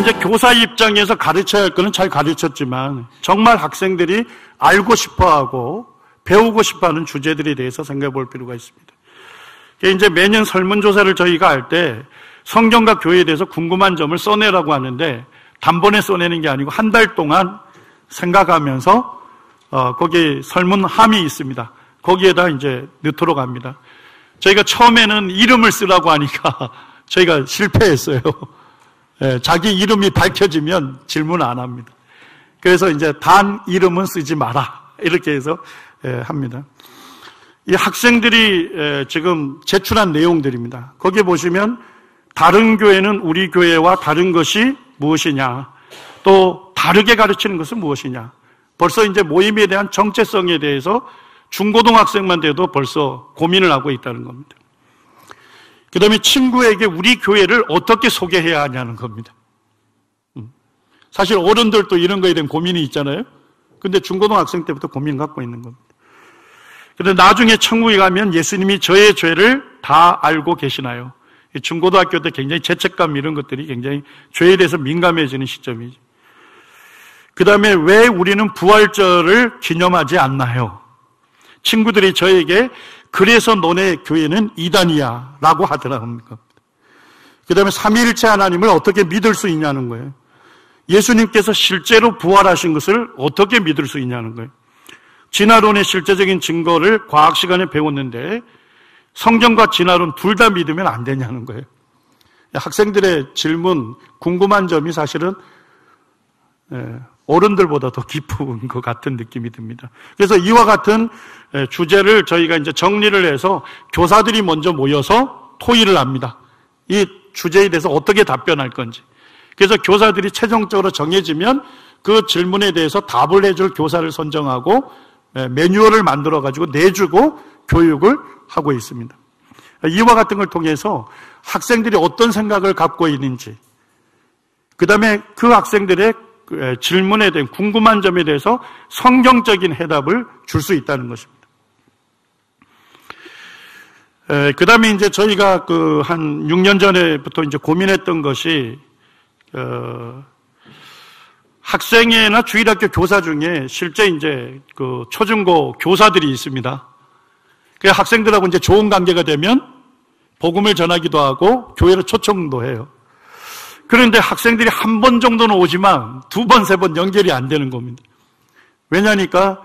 이제 교사 입장에서 가르쳐야 할 거는 잘 가르쳤지만 정말 학생들이 알고 싶어하고 배우고 싶어하는 주제들에 대해서 생각해 볼 필요가 있습니다. 이제 매년 설문조사를 저희가 할 때 성경과 교회에 대해서 궁금한 점을 써내라고 하는데 단번에 써내는 게 아니고 한 달 동안 생각하면서 거기에 설문함이 있습니다. 거기에다 이제 넣도록 합니다. 저희가 처음에는 이름을 쓰라고 하니까 저희가 실패했어요. 자기 이름이 밝혀지면 질문 안 합니다. 그래서 이제 단 이름은 쓰지 마라 이렇게 해서 합니다. 이 학생들이 지금 제출한 내용들입니다. 거기에 보시면 다른 교회는 우리 교회와 다른 것이 무엇이냐, 또 다르게 가르치는 것은 무엇이냐. 벌써 이제 모임에 대한 정체성에 대해서 중고등학생만 돼도 벌써 고민을 하고 있다는 겁니다. 그 다음에 친구에게 우리 교회를 어떻게 소개해야 하냐는 겁니다. 사실 어른들도 이런 거에 대한 고민이 있잖아요. 근데 중고등학생 때부터 고민 갖고 있는 겁니다. 그런데 나중에 천국에 가면 예수님이 저의 죄를 다 알고 계시나요? 중고등학교 때 굉장히 죄책감 이런 것들이 굉장히 죄에 대해서 민감해지는 시점이죠. 그 다음에 왜 우리는 부활절을 기념하지 않나요? 친구들이 저에게 그래서 너네 교회는 이단이야 라고 하더라고요. 그 다음에 삼위일체 하나님을 어떻게 믿을 수 있냐는 거예요. 예수님께서 실제로 부활하신 것을 어떻게 믿을 수 있냐는 거예요. 진화론의 실제적인 증거를 과학 시간에 배웠는데 성경과 진화론 둘 다 믿으면 안 되냐는 거예요. 학생들의 질문, 궁금한 점이 사실은 어른들보다 더 깊은 것 같은 느낌이 듭니다. 그래서 이와 같은 주제를 저희가 이제 정리를 해서 교사들이 먼저 모여서 토의를 합니다. 이 주제에 대해서 어떻게 답변할 건지. 그래서 교사들이 최종적으로 정해지면 그 질문에 대해서 답을 해줄 교사를 선정하고 매뉴얼을 만들어가지고 내주고 교육을 하고 있습니다. 이와 같은 걸 통해서 학생들이 어떤 생각을 갖고 있는지, 그 다음에 그 학생들의 질문에 대한 궁금한 점에 대해서 성경적인 해답을 줄 수 있다는 것입니다. 그 다음에 이제 저희가 한 6년 전에부터 이제 고민했던 것이, 학생회나 주일학교 교사 중에 실제 이제 초중고 교사들이 있습니다. 그 학생들하고 이제 좋은 관계가 되면 복음을 전하기도 하고 교회를 초청도 해요. 그런데 학생들이 한 번 정도는 오지만 두 번, 세 번 연결이 안 되는 겁니다. 왜냐니까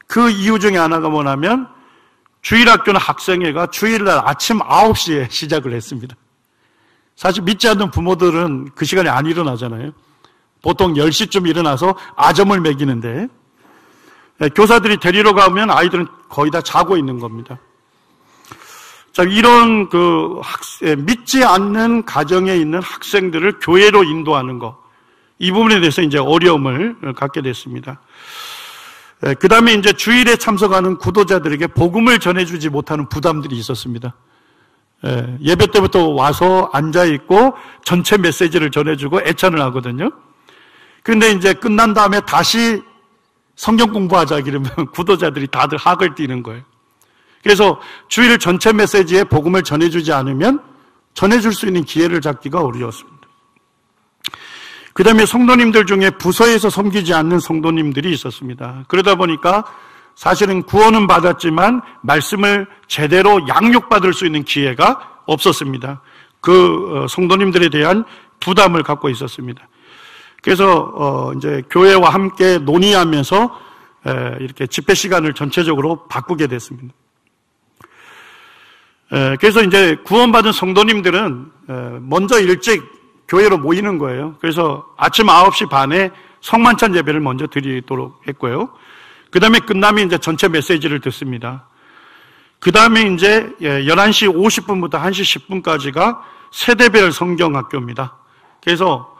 그 이유 중에 하나가 뭐냐면 주일학교는 학생회가 주일날 아침 9시에 시작을 했습니다. 사실 믿지 않는 부모들은 그 시간에 안 일어나잖아요. 보통 10시쯤 일어나서 아점을 먹이는데 교사들이 데리러 가면 아이들은 거의 다 자고 있는 겁니다. 자, 이런 믿지 않는 가정에 있는 학생들을 교회로 인도하는 것, 이 부분에 대해서 이제 어려움을 갖게 됐습니다. 그 다음에 이제 주일에 참석하는 구도자들에게 복음을 전해주지 못하는 부담들이 있었습니다. 예배 때부터 와서 앉아있고 전체 메시지를 전해주고 애찬을 하거든요. 그런데 이제 끝난 다음에 다시 성경 공부하자 그러면 구도자들이 다들 학을 띄는 거예요. 그래서 주일 전체 메시지에 복음을 전해주지 않으면 전해줄 수 있는 기회를 잡기가 어려웠습니다. 그 다음에 성도님들 중에 부서에서 섬기지 않는 성도님들이 있었습니다. 그러다 보니까 사실은 구원은 받았지만 말씀을 제대로 양육받을 수 있는 기회가 없었습니다. 그 성도님들에 대한 부담을 갖고 있었습니다. 그래서 이제 교회와 함께 논의하면서 이렇게 집회 시간을 전체적으로 바꾸게 됐습니다. 그래서 이제 구원받은 성도님들은 먼저 일찍 교회로 모이는 거예요. 그래서 아침 9시 반에 성만찬 예배를 먼저 드리도록 했고요. 그 다음에 끝나면 이제 전체 메시지를 듣습니다. 그 다음에 이제 11시 50분부터 1시 10분까지가 세대별 성경학교입니다. 그래서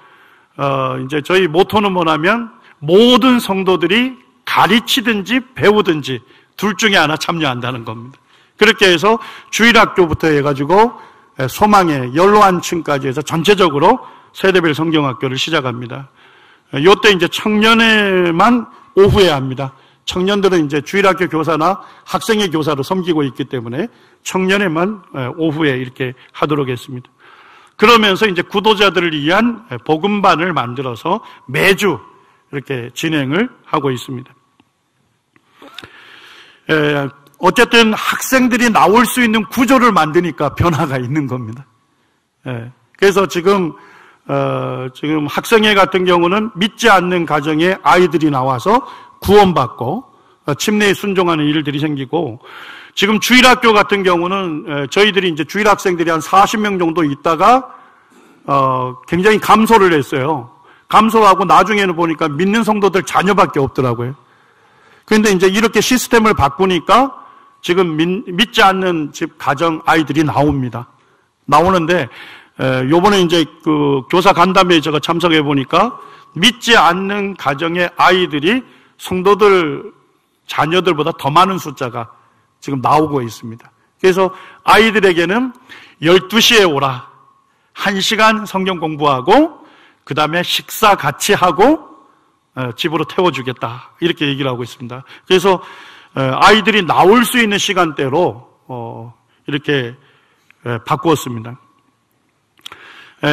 이제 저희 모토는 뭐냐면 모든 성도들이 가르치든지 배우든지 둘 중에 하나 참여한다는 겁니다. 그렇게 해서 주일학교부터 해가지고 소망의 연로한층까지 해서 전체적으로 세대별 성경학교를 시작합니다. 요때 이제 청년회만 오후에 합니다. 청년들은 이제 주일학교 교사나 학생회 교사로 섬기고 있기 때문에 청년회만 오후에 이렇게 하도록 했습니다. 그러면서 이제 구도자들을 위한 복음반을 만들어서 매주 이렇게 진행을 하고 있습니다. 어쨌든 학생들이 나올 수 있는 구조를 만드니까 변화가 있는 겁니다. 그래서 지금 학생회 같은 경우는 믿지 않는 가정에 아이들이 나와서 구원받고 침례에 순종하는 일들이 생기고, 지금 주일학교 같은 경우는 저희들이 이제 주일 학생들이 한 40명 정도 있다가 굉장히 감소를 했어요. 감소하고 나중에는 보니까 믿는 성도들 자녀밖에 없더라고요. 그런데 이제 이렇게 시스템을 바꾸니까 지금 믿지 않는 집 가정 아이들이 나옵니다. 나오는데 요번에 이제 그 교사 간담회에 제가 참석해 보니까 믿지 않는 가정의 아이들이 성도들 자녀들보다 더 많은 숫자가 지금 나오고 있습니다. 그래서 아이들에게는 12시에 오라, 1시간 성경 공부하고 그 다음에 식사 같이 하고 집으로 태워주겠다, 이렇게 얘기를 하고 있습니다. 그래서 아이들이 나올 수 있는 시간대로 이렇게 바꾸었습니다.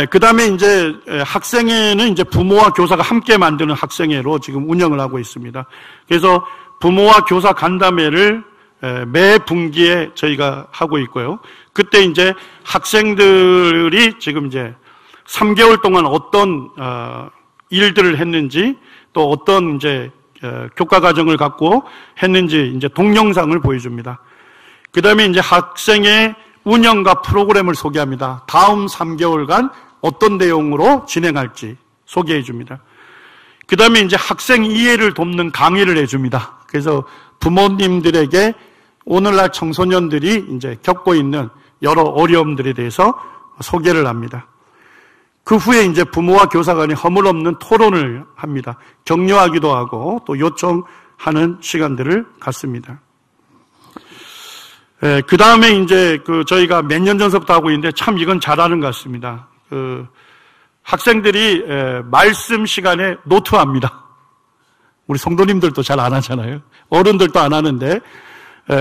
그 다음에 이제 학생회는 이제 부모와 교사가 함께 만드는 학생회로 지금 운영을 하고 있습니다. 그래서 부모와 교사 간담회를 매 분기에 저희가 하고 있고요. 그때 이제 학생들이 지금 이제 3개월 동안 어떤 일들을 했는지, 또 어떤 이제 교과 과정을 갖고 했는지 이제 동영상을 보여줍니다. 그 다음에 이제 학생의 운영과 프로그램을 소개합니다. 다음 3개월간 어떤 내용으로 진행할지 소개해 줍니다. 그 다음에 이제 학생 이해를 돕는 강의를 해줍니다. 그래서 부모님들에게 오늘날 청소년들이 이제 겪고 있는 여러 어려움들에 대해서 소개를 합니다. 그 후에 이제 부모와 교사 간에 허물없는 토론을 합니다. 격려하기도 하고 또 요청하는 시간들을 갖습니다. 그 다음에 이제 저희가 몇 년 전서부터 하고 있는데 참 이건 잘하는 것 같습니다. 학생들이 말씀 시간에 노트합니다. 우리 성도님들도 잘 안 하잖아요. 어른들도 안 하는데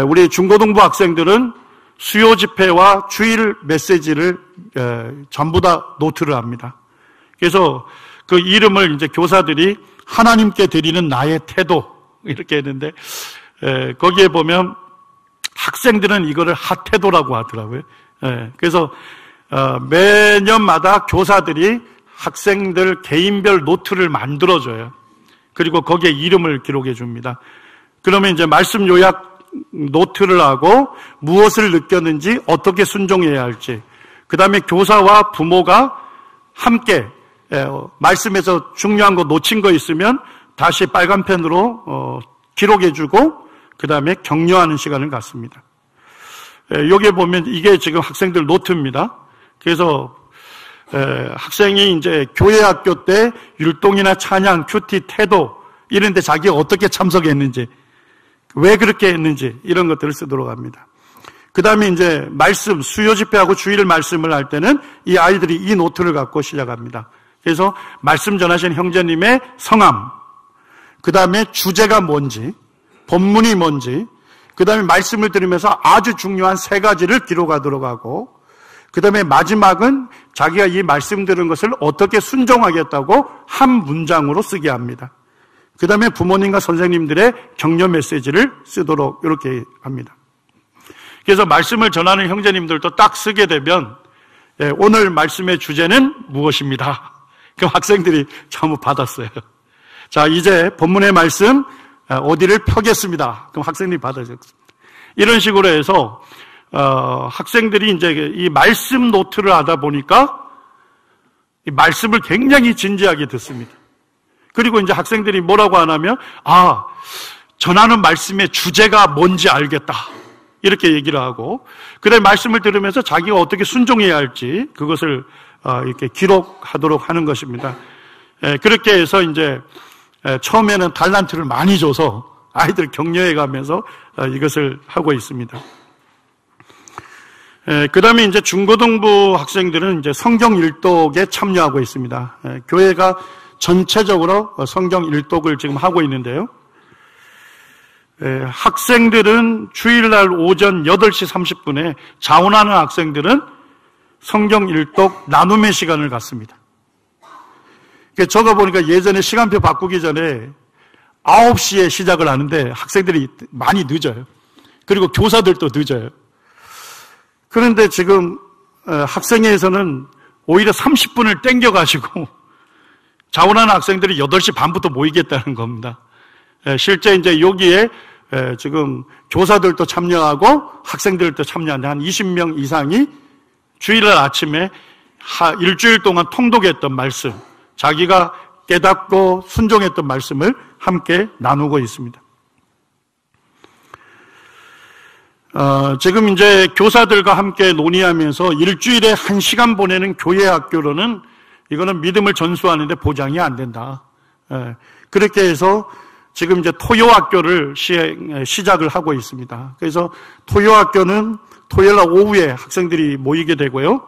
우리 중고등부 학생들은 수요 집회와 주일 메시지를 전부 다 노트를 합니다. 그래서 그 이름을 이제 교사들이 하나님께 드리는 나의 태도 이렇게 했는데 거기에 보면 학생들은 이거를 핫태도라고 하더라고요. 그래서 매년마다 교사들이 학생들 개인별 노트를 만들어줘요. 그리고 거기에 이름을 기록해 줍니다. 그러면 이제 말씀 요약 노트를 하고 무엇을 느꼈는지, 어떻게 순종해야 할지, 그 다음에 교사와 부모가 함께 말씀에서 중요한 거 놓친 거 있으면 다시 빨간 펜으로 기록해 주고 그 다음에 격려하는 시간을 갖습니다. 여기에 보면 이게 지금 학생들 노트입니다. 그래서 학생이 이제 교회 학교 때 율동이나 찬양, 큐티, 태도 이런 데 자기가 어떻게 참석했는지, 왜 그렇게 했는지 이런 것들을 쓰도록 합니다. 그 다음에 이제 말씀, 수요 집회하고 주일 말씀을 할 때는 이 아이들이 이 노트를 갖고 시작합니다. 그래서 말씀 전하신 형제님의 성함, 그 다음에 주제가 뭔지, 본문이 뭔지, 그 다음에 말씀을 들으면서 아주 중요한 3가지를 기록하도록 하고, 그 다음에 마지막은 자기가 이 말씀 들은 것을 어떻게 순종하겠다고 한 문장으로 쓰게 합니다. 그 다음에 부모님과 선생님들의 격려 메시지를 쓰도록 이렇게 합니다. 그래서 말씀을 전하는 형제님들도 딱 쓰게 되면 오늘 말씀의 주제는 무엇입니다. 그럼 학생들이 전부 받았어요. 자, 이제 본문의 말씀 어디를 펴겠습니다. 그럼 학생들이 받아줬습니다. 이런 식으로 해서 학생들이 이제 이 말씀 노트를 하다 보니까 이 말씀을 굉장히 진지하게 듣습니다. 그리고 이제 학생들이 뭐라고 하냐면, 전하는 말씀의 주제가 뭔지 알겠다, 이렇게 얘기를 하고, 그다음에 말씀을 들으면서 자기가 어떻게 순종해야 할지 그것을 이렇게 기록하도록 하는 것입니다. 그렇게 해서 이제 처음에는 달란트를 많이 줘서 아이들 격려해 가면서 이것을 하고 있습니다. 그 다음에 이제 중고등부 학생들은 이제 성경 일독에 참여하고 있습니다. 교회가 전체적으로 성경 일독을 지금 하고 있는데요. 학생들은 주일날 오전 8시 30분에 자원하는 학생들은 성경 일독 나눔의 시간을 갖습니다. 적어보니까 예전에 시간표 바꾸기 전에 9시에 시작을 하는데 학생들이 많이 늦어요. 그리고 교사들도 늦어요. 그런데 지금 학생회에서는 오히려 30분을 땡겨가지고 자원하는 학생들이 8시 반부터 모이겠다는 겁니다. 실제 이제 여기에 지금 교사들도 참여하고 학생들도 참여하는 한 20명 이상이 주일날 아침에 일주일 동안 통독했던 말씀, 자기가 깨닫고 순종했던 말씀을 함께 나누고 있습니다. 지금 이제 교사들과 함께 논의하면서 일주일에 1시간 보내는 교회 학교로는 이거는 믿음을 전수하는데 보장이 안 된다. 그렇게 해서 지금 이제 토요학교를 시작을 하고 있습니다. 그래서 토요학교는 토요일날 오후에 학생들이 모이게 되고요.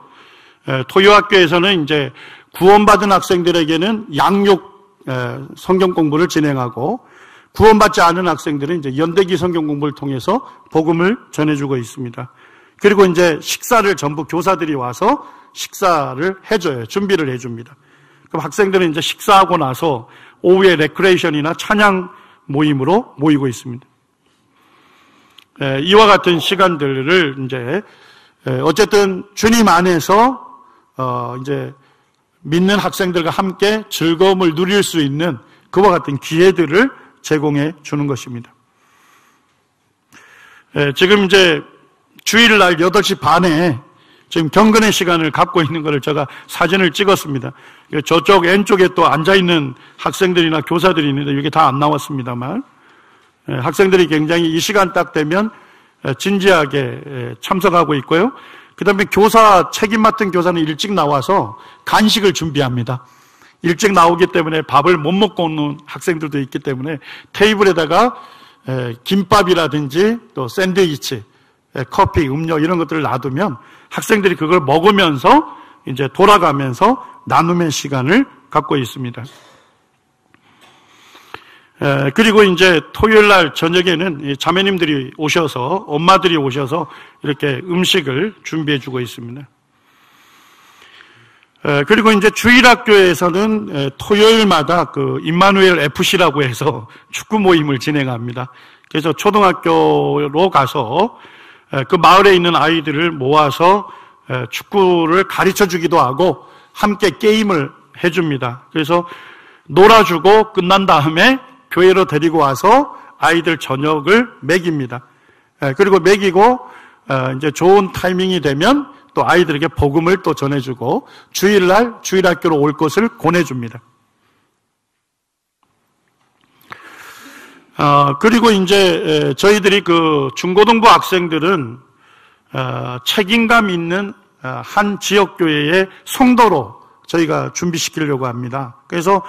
토요학교에서는 이제 구원받은 학생들에게는 양육 성경 공부를 진행하고 구원받지 않은 학생들은 이제 연대기 성경 공부를 통해서 복음을 전해주고 있습니다. 그리고 이제 식사를 전부 교사들이 와서 식사를 해줘요. 준비를 해줍니다. 그럼 학생들은 이제 식사하고 나서 오후에 레크레이션이나 찬양 모임으로 모이고 있습니다. 이와 같은 시간들을 이제 어쨌든 주님 안에서 이제 믿는 학생들과 함께 즐거움을 누릴 수 있는 그와 같은 기회들을 제공해 주는 것입니다. 지금 이제 주일날 8시 반에 지금 경건의 시간을 갖고 있는 것을 제가 사진을 찍었습니다. 저쪽 왼쪽에 또 앉아있는 학생들이나 교사들이 있는데 이게 다 안 나왔습니다만 학생들이 굉장히 이 시간 딱 되면 진지하게 참석하고 있고요. 그 다음에 교사 책임 맡은 교사는 일찍 나와서 간식을 준비합니다. 일찍 나오기 때문에 밥을 못 먹고 오는 학생들도 있기 때문에 테이블에다가 김밥이라든지 또 샌드위치, 커피, 음료 이런 것들을 놔두면 학생들이 그걸 먹으면서 이제 돌아가면서 나눔의 시간을 갖고 있습니다. 그리고 이제 토요일 날 저녁에는 자매님들이 오셔서 엄마들이 오셔서 이렇게 음식을 준비해 주고 있습니다. 그리고 이제 주일학교에서는 토요일마다 그 임마누엘 FC라고 해서 축구 모임을 진행합니다. 그래서 초등학교로 가서 그 마을에 있는 아이들을 모아서 축구를 가르쳐 주기도 하고 함께 게임을 해줍니다. 그래서 놀아주고 끝난 다음에 교회로 데리고 와서 아이들 저녁을 먹입니다. 그리고 먹이고 이제 좋은 타이밍이 되면 또 아이들에게 복음을 또 전해주고 주일날 주일학교로 올 것을 권해줍니다. 그리고 이제 저희들이 그 중고등부 학생들은 책임감 있는 한 지역교회의 성도로 저희가 준비시키려고 합니다. 그래서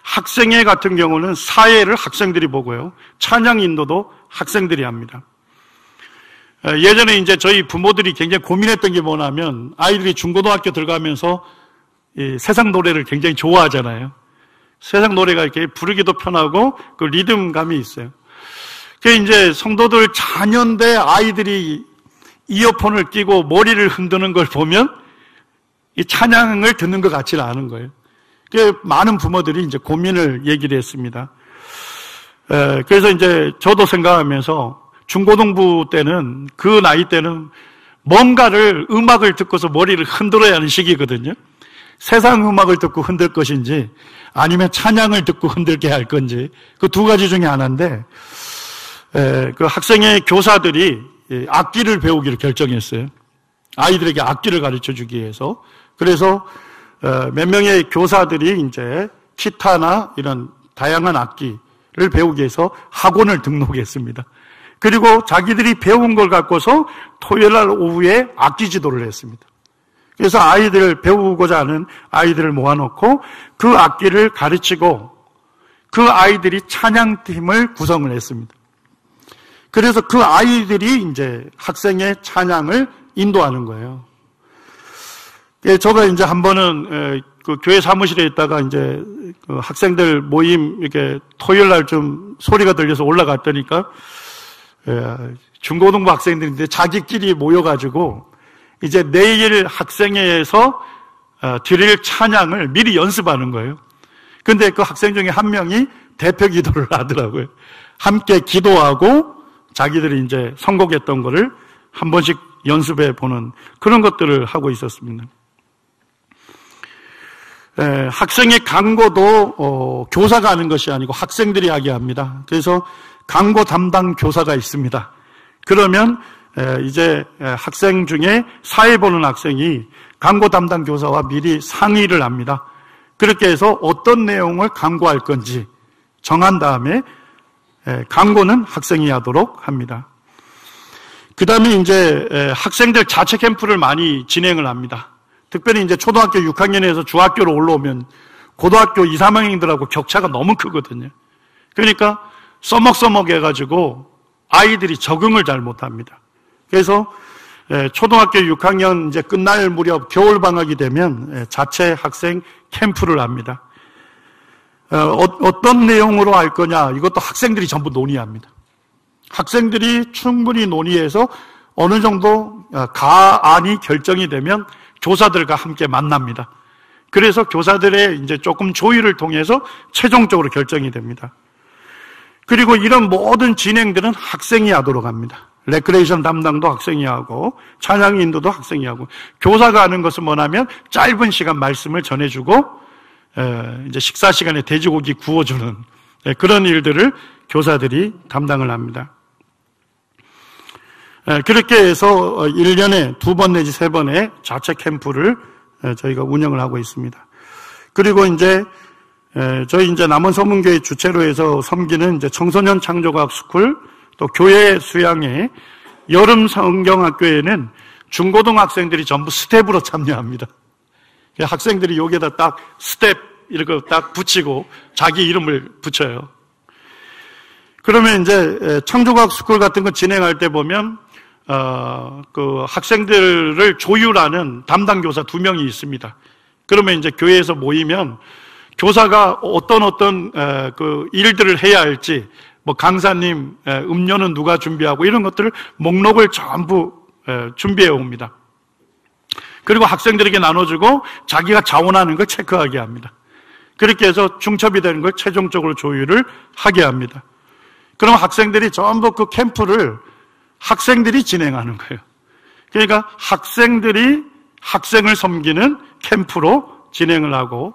학생회 같은 경우는 사회를 학생들이 보고요. 찬양 인도도 학생들이 합니다. 예전에 이제 저희 부모들이 굉장히 고민했던 게 뭐냐면 아이들이 중고등학교 들어가면서 이 세상 노래를 굉장히 좋아하잖아요. 세상 노래가 이렇게 부르기도 편하고 그 리듬감이 있어요. 그게 이제 성도들 자녀인데 아이들이 이어폰을 끼고 머리를 흔드는 걸 보면 이 찬양을 듣는 것 같지는 않은 거예요. 그 많은 부모들이 이제 고민을 얘기를 했습니다. 그래서 이제 저도 생각하면서 중고등부 때는 그 나이 때는 뭔가를 음악을 듣고서 머리를 흔들어야 하는 시기거든요. 세상 음악을 듣고 흔들 것인지 아니면 찬양을 듣고 흔들게 할 건지 그 두 가지 중에 하나인데 그 학생의 교사들이 악기를 배우기로 결정했어요. 아이들에게 악기를 가르쳐 주기 위해서. 그래서 몇 명의 교사들이 이제 기타나 이런 다양한 악기를 배우기 위해서 학원을 등록했습니다. 그리고 자기들이 배운 걸 갖고서 토요일날 오후에 악기 지도를 했습니다. 그래서 아이들을 배우고자 하는 아이들을 모아놓고 그 악기를 가르치고 그 아이들이 찬양팀을 구성을 했습니다. 그래서 그 아이들이 이제 학생의 찬양을 인도하는 거예요. 제가 이제 한 번은 그 교회 사무실에 있다가 이제 그 학생들 모임 이렇게 토요일 날 좀 소리가 들려서 올라갔더니까 중고등부 학생들인데 자기끼리 모여가지고 이제 내일 학생회에서 드릴 찬양을 미리 연습하는 거예요. 근데 그 학생 중에 한 명이 대표 기도를 하더라고요. 함께 기도하고 자기들이 이제 선곡했던 거를 한 번씩 연습해 보는 그런 것들을 하고 있었습니다. 학생의 강고도 교사가 하는 것이 아니고 학생들이 하게 합니다. 그래서 강고 담당 교사가 있습니다. 그러면 이제 학생 중에 사회 보는 학생이 강고 담당 교사와 미리 상의를 합니다. 그렇게 해서 어떤 내용을 강고할 건지 정한 다음에 강고는 학생이 하도록 합니다. 그 다음에 이제 학생들 자체 캠프를 많이 진행을 합니다. 특별히 이제 초등학교 6학년에서 중학교로 올라오면 고등학교 2, 3학년들하고 격차가 너무 크거든요. 그러니까 써먹써먹 해가지고 아이들이 적응을 잘 못합니다. 그래서 초등학교 6학년 이제 끝날 무렵 겨울방학이 되면 자체 학생 캠프를 합니다. 어떤 내용으로 할 거냐 이것도 학생들이 전부 논의합니다. 학생들이 충분히 논의해서 어느 정도 가안이 결정이 되면 교사들과 함께 만납니다. 그래서 교사들의 이제 조금 조율을 통해서 최종적으로 결정이 됩니다. 그리고 이런 모든 진행들은 학생이 하도록 합니다. 레크레이션 담당도 학생이 하고 찬양 인도도 학생이 하고 교사가 하는 것은 뭐냐면 짧은 시간 말씀을 전해주고 이제 식사 시간에 돼지고기 구워주는 그런 일들을 교사들이 담당을 합니다. 그렇게 해서 1년에 2번 내지 3번의 자체 캠프를 저희가 운영을 하고 있습니다. 그리고 이제 저희 이제 남원서문교회 주체로 해서 섬기는 이제 청소년 창조과학 스쿨 또 교회 수양회 여름 성경학교에는 중고등학생들이 전부 스텝으로 참여합니다. 학생들이 여기에다 딱 스텝 이렇게 딱 붙이고 자기 이름을 붙여요. 그러면 이제 창조과학 스쿨 같은 거 진행할 때 보면 그 학생들을 조율하는 담당 교사 2명이 있습니다. 그러면 이제 교회에서 모이면 교사가 어떤 그 일들을 해야 할지 뭐 강사님 음료는 누가 준비하고 이런 것들을 목록을 전부 준비해 옵니다. 그리고 학생들에게 나눠주고 자기가 자원하는 걸 체크하게 합니다. 그렇게 해서 중첩이 되는 걸 최종적으로 조율을 하게 합니다. 그럼 학생들이 전부 그 캠프를 학생들이 진행하는 거예요. 그러니까 학생들이 학생을 섬기는 캠프로 진행을 하고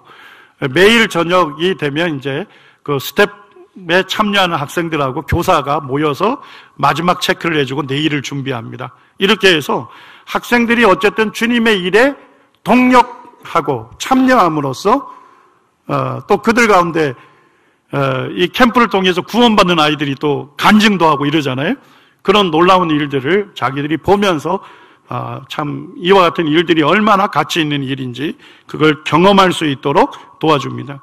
매일 저녁이 되면 이제 그 스텝에 참여하는 학생들하고 교사가 모여서 마지막 체크를 해주고 내일을 준비합니다. 이렇게 해서 학생들이 어쨌든 주님의 일에 동력하고 참여함으로써 또 그들 가운데 이 캠프를 통해서 구원받는 아이들이 또 간증도 하고 이러잖아요. 그런 놀라운 일들을 자기들이 보면서 참 이와 같은 일들이 얼마나 가치 있는 일인지 그걸 경험할 수 있도록 도와줍니다.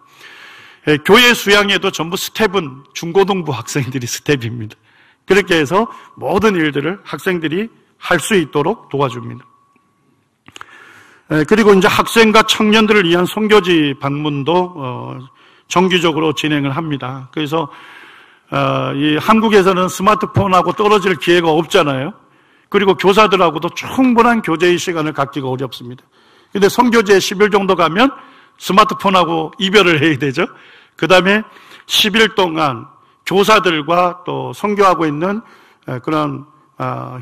교회 수양에도 전부 스텝은 중고등부 학생들이 스텝입니다. 그렇게 해서 모든 일들을 학생들이 할 수 있도록 도와줍니다. 그리고 이제 학생과 청년들을 위한 선교지 방문도 정기적으로 진행을 합니다. 그래서 이 한국에서는 스마트폰하고 떨어질 기회가 없잖아요. 그리고 교사들하고도 충분한 교제의 시간을 갖기가 어렵습니다. 근데 선교지에 10일 정도 가면 스마트폰하고 이별을 해야 되죠. 그 다음에 10일 동안 교사들과 또 선교하고 있는 그런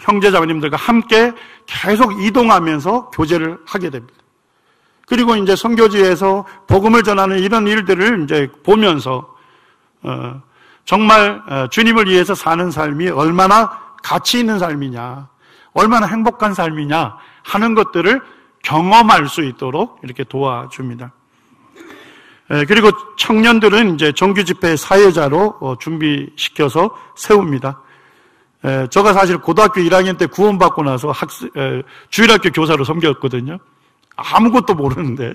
형제자매님들과 함께 계속 이동하면서 교제를 하게 됩니다. 그리고 이제 선교지에서 복음을 전하는 이런 일들을 이제 보면서 정말 주님을 위해서 사는 삶이 얼마나 가치 있는 삶이냐, 얼마나 행복한 삶이냐 하는 것들을 경험할 수 있도록 이렇게 도와줍니다. 그리고 청년들은 이제 정규 집회 사회자로 준비시켜서 세웁니다. 제가 사실 고등학교 1학년 때 구원받고 나서 주일학교 교사로 섬겼거든요. 아무것도 모르는데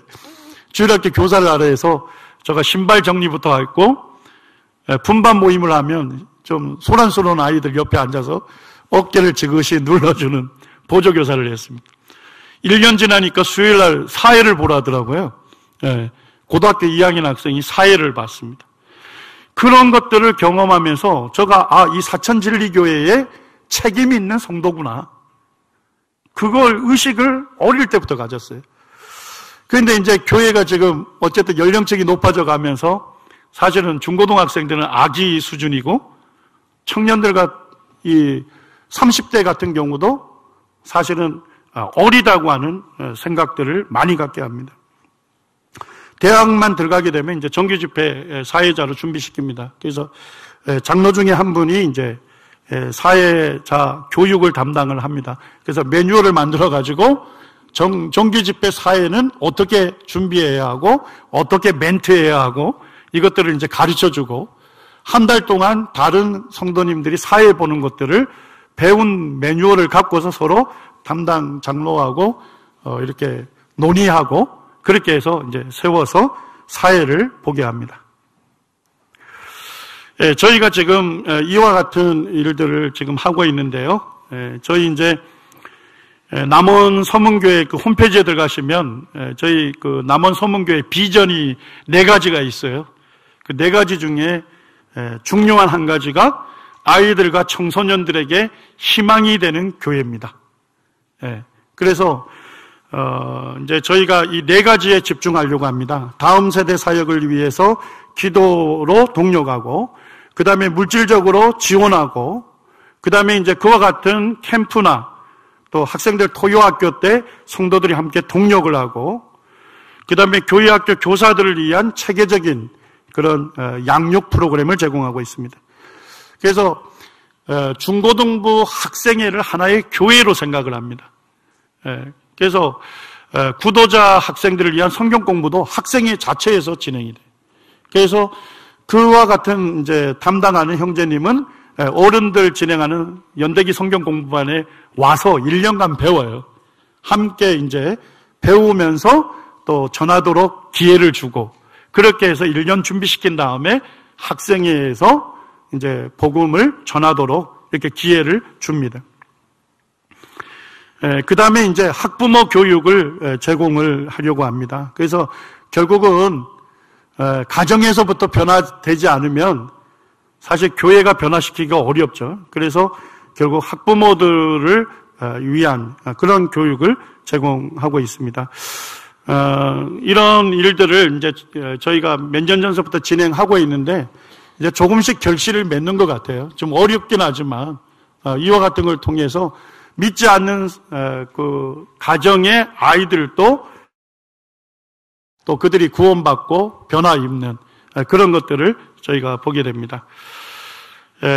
주일학교 교사를 하라 해서 제가 신발 정리부터 했고 분반 모임을 하면 좀 소란스러운 아이들 옆에 앉아서 어깨를 지그시 눌러주는 보조교사를 했습니다. 1년 지나니까 수요일날 사회를 보라 하더라고요. 고등학교 2학년 학생이 사회를 봤습니다. 그런 것들을 경험하면서 제가 이 사천진리교회에 책임이 있는 성도구나. 그걸 의식을 어릴 때부터 가졌어요. 그런데 이제 교회가 지금 어쨌든 연령층이 높아져 가면서 사실은 중고등학생들은 아기 수준이고 청년들과 이 30대 같은 경우도 사실은 어리다고 하는 생각들을 많이 갖게 합니다. 대학만 들어가게 되면 이제 정규 집회 사회자로 준비시킵니다. 그래서 장로 중에 한 분이 이제 사회자 교육을 담당을 합니다. 그래서 매뉴얼을 만들어 가지고 정규 집회 사회는 어떻게 준비해야 하고 어떻게 멘트해야 하고 이것들을 이제 가르쳐 주고 한 달 동안 다른 성도님들이 사회 보는 것들을 배운 매뉴얼을 갖고서 서로 담당 장로하고 이렇게 논의하고 그렇게 해서 이제 세워서 사회를 보게 합니다. 저희가 지금 이와 같은 일들을 지금 하고 있는데요. 저희 이제 남원 서문교회 그 홈페이지에 들어가시면 저희 그 남원 서문교회 비전이 4가지가 있어요. 그 4가지 중에 중요한 한 가지가 아이들과 청소년들에게 희망이 되는 교회입니다. 그래서 이제 저희가 이 4가지에 집중하려고 합니다. 다음 세대 사역을 위해서 기도로 동력하고, 그 다음에 물질적으로 지원하고, 그 다음에 이제 그와 같은 캠프나 또 학생들 토요학교 때 성도들이 함께 동력을 하고, 그 다음에 교회학교 교사들을 위한 체계적인 그런 양육 프로그램을 제공하고 있습니다. 그래서 중고등부 학생회를 하나의 교회로 생각을 합니다. 그래서 구도자 학생들을 위한 성경 공부도 학생회 자체에서 진행이 돼요. 그래서 그와 같은 이제 담당하는 형제님은 어른들 진행하는 연대기 성경 공부반에 와서 1년간 배워요. 함께 이제 배우면서 또 전하도록 기회를 주고, 그렇게 해서 1년 준비시킨 다음에 학생회에서 이제 복음을 전하도록 이렇게 기회를 줍니다. 그 다음에 이제 학부모 교육을 제공을 하려고 합니다. 그래서 결국은 가정에서부터 변화되지 않으면 사실 교회가 변화시키기가 어렵죠. 그래서 결국 학부모들을 위한 그런 교육을 제공하고 있습니다. 이런 일들을 이제 저희가 몇 년 전서부터 진행하고 있는데 이제 조금씩 결실을 맺는 것 같아요. 좀 어렵긴 하지만 이와 같은 걸 통해서 믿지 않는 그 가정의 아이들도 또 그들이 구원받고 변화 입는 그런 것들을 저희가 보게 됩니다.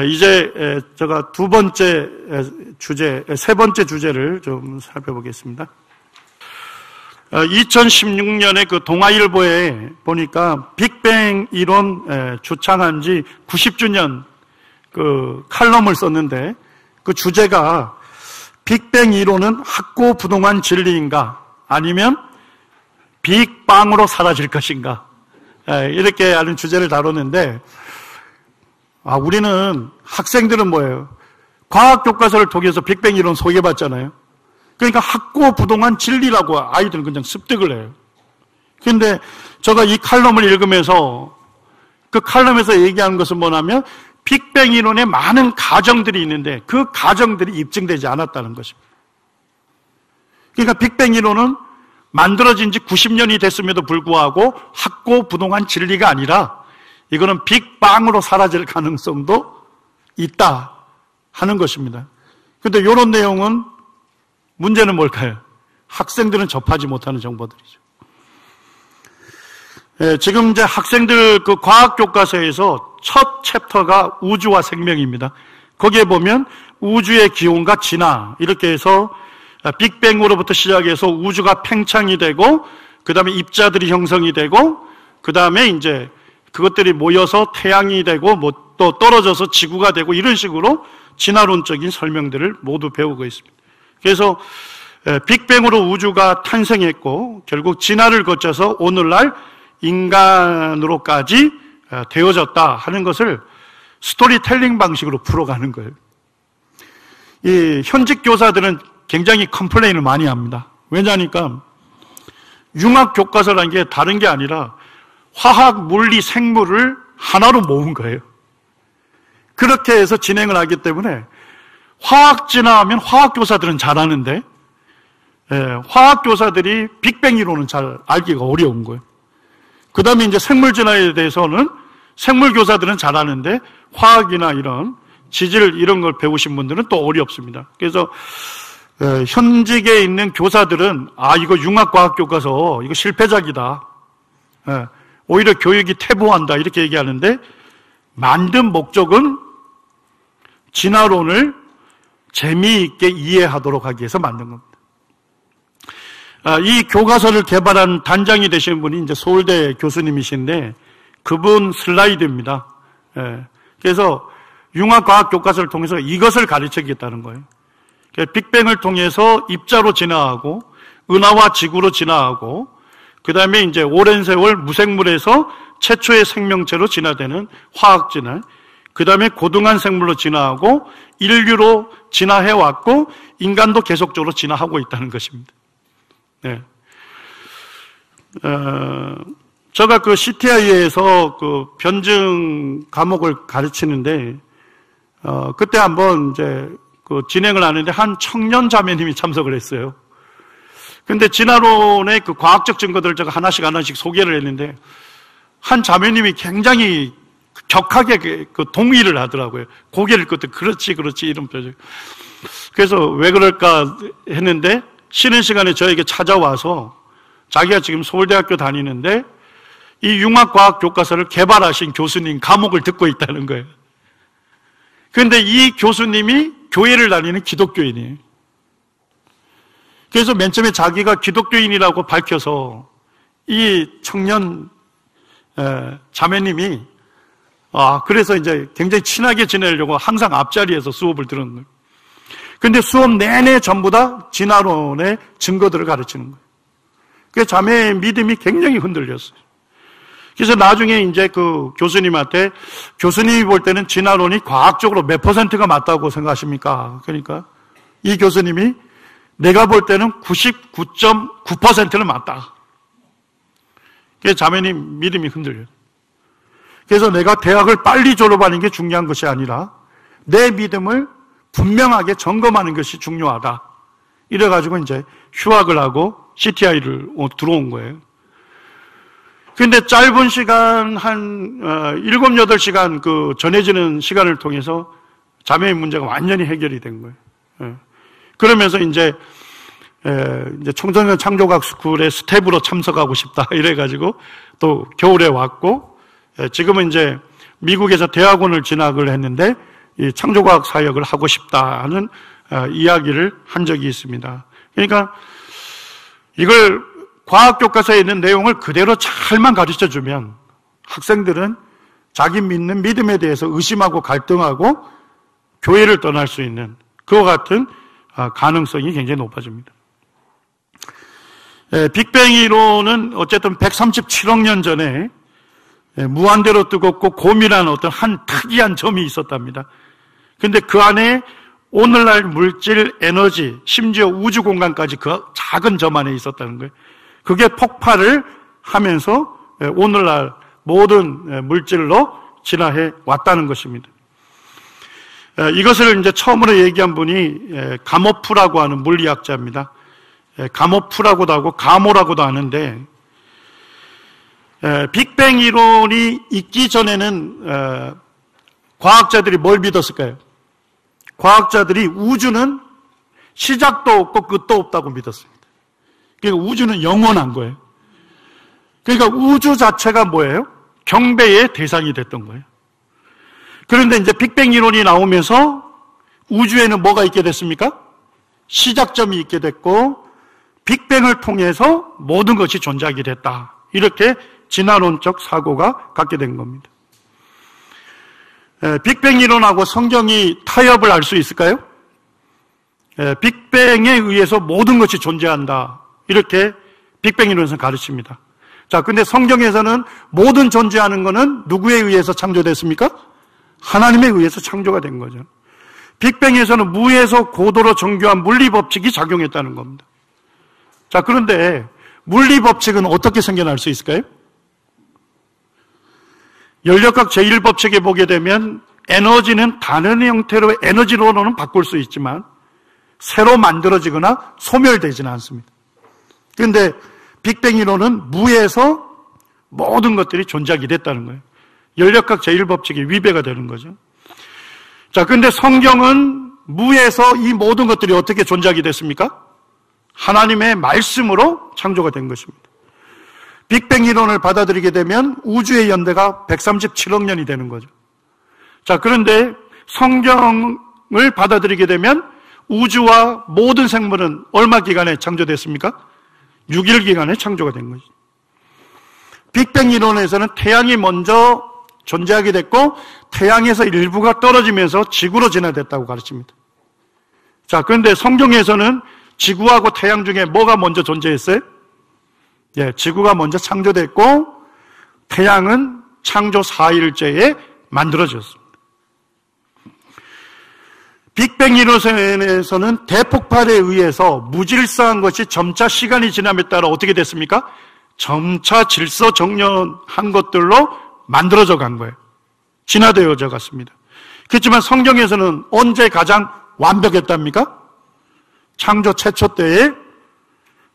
이제 제가 세 번째 주제를 좀 살펴보겠습니다. 2016년에 그 동아일보에 보니까 빅뱅 이론 주창한 지 90주년 그 칼럼을 썼는데, 그 주제가 빅뱅 이론은 학고부동한 진리인가 아니면 빅방으로 사라질 것인가, 이렇게 하는 주제를 다뤘는데, 우리는 학생들은 뭐예요? 과학교과서를 통해서 빅뱅 이론 소개받잖아요. 그러니까 학고부동한 진리라고 아이들은 그냥 습득을 해요. 그런데 제가 이 칼럼을 읽으면서 그 칼럼에서 얘기하는 것은 뭐냐면 빅뱅 이론에 많은 가정들이 있는데 그 가정들이 입증되지 않았다는 것입니다. 그러니까 빅뱅 이론은 만들어진 지 90년이 됐음에도 불구하고 학고부동한 진리가 아니라 이거는 빅방으로 사라질 가능성도 있다 하는 것입니다. 그런데 이런 내용은 문제는 뭘까요? 학생들은 접하지 못하는 정보들이죠. 지금 이제 학생들 그 과학 교과서에서 첫 챕터가 우주와 생명입니다. 거기에 보면 우주의 기원과 진화 이렇게 해서 빅뱅으로부터 시작해서 우주가 팽창이 되고, 그 다음에 입자들이 형성이 되고, 그 다음에 이제 그것들이 모여서 태양이 되고 또 떨어져서 지구가 되고, 이런 식으로 진화론적인 설명들을 모두 배우고 있습니다. 그래서 빅뱅으로 우주가 탄생했고 결국 진화를 거쳐서 오늘날 인간으로까지 되어졌다 하는 것을 스토리텔링 방식으로 풀어가는 거예요. 이 현직 교사들은 굉장히 컴플레인을 많이 합니다. 왜냐하니까 융합 교과서라는 게 다른 게 아니라 화학, 물리, 생물을 하나로 모은 거예요. 그렇게 해서 진행을 하기 때문에 화학 진화하면 화학 교사들은 잘하는데 화학 교사들이 빅뱅 이론은 잘 알기가 어려운 거예요. 그 다음에 이제 생물 진화에 대해서는 생물 교사들은 잘 아는데 화학이나 이런 지질 이런 걸 배우신 분들은 또 어렵습니다. 그래서 현직에 있는 교사들은 이거 융합과학 교과서 이거 실패작이다. 오히려 교육이 퇴보한다 이렇게 얘기하는데 만든 목적은 진화론을 재미있게 이해하도록 하기 위해서 만든 겁니다. 이 교과서를 개발한 단장이 되신 분이 이제 서울대 교수님이신데 그분 슬라이드입니다. 그래서 융합과학 교과서를 통해서 이것을 가르치겠다는 거예요. 빅뱅을 통해서 입자로 진화하고 은하와 지구로 진화하고 그 다음에 이제 오랜 세월 무생물에서 최초의 생명체로 진화되는 화학 진화, 그 다음에 고등한 생물로 진화하고 인류로 진화해왔고 인간도 계속적으로 진화하고 있다는 것입니다. 네. 제가 그 CTI에서 그 변증 과목을 가르치는데, 그때 한번 이제 그 진행을 하는데 한 청년 자매님이 참석을 했어요. 근데 진화론의 그 과학적 증거들을 제가 하나씩 소개를 했는데, 한 자매님이 굉장히 격하게 그 동의를 하더라고요. 고개를 끄덕, 그렇지, 이런 표정. 그래서 왜 그럴까 했는데, 쉬는 시간에 저에게 찾아와서 자기가 지금 서울대학교 다니는데 이 융합과학 교과서를 개발하신 교수님 과목을 듣고 있다는 거예요. 그런데 이 교수님이 교회를 다니는 기독교인이에요. 그래서 맨 처음에 자기가 기독교인이라고 밝혀서 이 청년 자매님이 그래서 이제 굉장히 친하게 지내려고 항상 앞자리에서 수업을 들은 거예요. 근데 수업 내내 전부 다 진화론의 증거들을 가르치는 거예요. 그래서 자매의 믿음이 굉장히 흔들렸어요. 그래서 나중에 이제 그 교수님한테 교수님이 볼 때는 진화론이 과학적으로 몇 %가 맞다고 생각하십니까? 그러니까 이 교수님이 내가 볼 때는 99.9%는 맞다. 그래서 자매님 믿음이 흔들려요. 그래서 내가 대학을 빨리 졸업하는 게 중요한 것이 아니라 내 믿음을 분명하게 점검하는 것이 중요하다. 이래가지고 이제 휴학을 하고 CTI를 들어온 거예요. 근데 짧은 시간, 한 7, 8시간 그 전해지는 시간을 통해서 자매의 문제가 완전히 해결이 된 거예요. 그러면서 이제 청소년 창조과학 스쿨에 스텝으로 참석하고 싶다. 이래가지고 또 겨울에 왔고, 지금은 이제 미국에서 대학원을 진학을 했는데, 이 창조과학 사역을 하고 싶다는 이야기를 한 적이 있습니다. 그러니까 이걸 과학교과서에 있는 내용을 그대로 잘만 가르쳐주면 학생들은 자기 믿는 믿음에 대해서 의심하고 갈등하고 교회를 떠날 수 있는 그와 같은 가능성이 굉장히 높아집니다. 빅뱅 이론은 어쨌든 137억 년 전에 무한대로 뜨겁고 고밀한 어떤 한 특이한 점이 있었답니다. 근데 그 안에 오늘날 물질, 에너지, 심지어 우주 공간까지 그 작은 점 안에 있었다는 거예요. 그게 폭발을 하면서 오늘날 모든 물질로 진화해 왔다는 것입니다. 이것을 이제 처음으로 얘기한 분이 가모프라고 하는 물리학자입니다. 가모프라고도 하고 가모라고도 하는데, 빅뱅 이론이 있기 전에는 과학자들이 뭘 믿었을까요? 과학자들이 우주는 시작도 없고 끝도 없다고 믿었습니다. 그러니까 우주는 영원한 거예요. 그러니까 우주 자체가 뭐예요? 경배의 대상이 됐던 거예요. 그런데 이제 빅뱅 이론이 나오면서 우주에는 뭐가 있게 됐습니까? 시작점이 있게 됐고 빅뱅을 통해서 모든 것이 존재하게 됐다. 이렇게 진화론적 사고가 갖게 된 겁니다. 빅뱅 이론하고 성경이 타협을 할 수 있을까요? 빅뱅에 의해서 모든 것이 존재한다. 이렇게 빅뱅 이론에서는 가르칩니다. 자, 근데 성경에서는 모든 존재하는 것은 누구에 의해서 창조됐습니까? 하나님에 의해서 창조가 된 거죠. 빅뱅에서는 무에서 고도로 정교한 물리법칙이 작용했다는 겁니다. 자, 그런데 물리법칙은 어떻게 생겨날 수 있을까요? 연력학 제1법칙에 보게 되면 에너지는 다른 형태로 에너지로는 바꿀 수 있지만 새로 만들어지거나 소멸되지는 않습니다. 그런데 빅뱅 이론은 무에서 모든 것들이 존재하게 됐다는 거예요. 연력학 제1법칙이 위배가 되는 거죠. 자, 그런데 성경은 무에서 이 모든 것들이 어떻게 존재하게 됐습니까? 하나님의 말씀으로 창조가 된 것입니다. 빅뱅 이론을 받아들이게 되면 우주의 연대가 137억 년이 되는 거죠. 자, 그런데 성경을 받아들이게 되면 우주와 모든 생물은 얼마 기간에 창조됐습니까? 6일 기간에 창조가 된 거죠. 빅뱅 이론에서는 태양이 먼저 존재하게 됐고 태양에서 일부가 떨어지면서 지구로 진화됐다고 가르칩니다. 자, 그런데 성경에서는 지구하고 태양 중에 뭐가 먼저 존재했어요? 예, 지구가 먼저 창조됐고 태양은 창조 4일째에 만들어졌습니다. 빅뱅 이론에서는 대폭발에 의해서 무질서한 것이 점차 시간이 지남에 따라 어떻게 됐습니까? 점차 질서 정연한 것들로 만들어져 간 거예요. 진화되어져 갔습니다. 그렇지만 성경에서는 언제 가장 완벽했답니까? 창조 최초 때에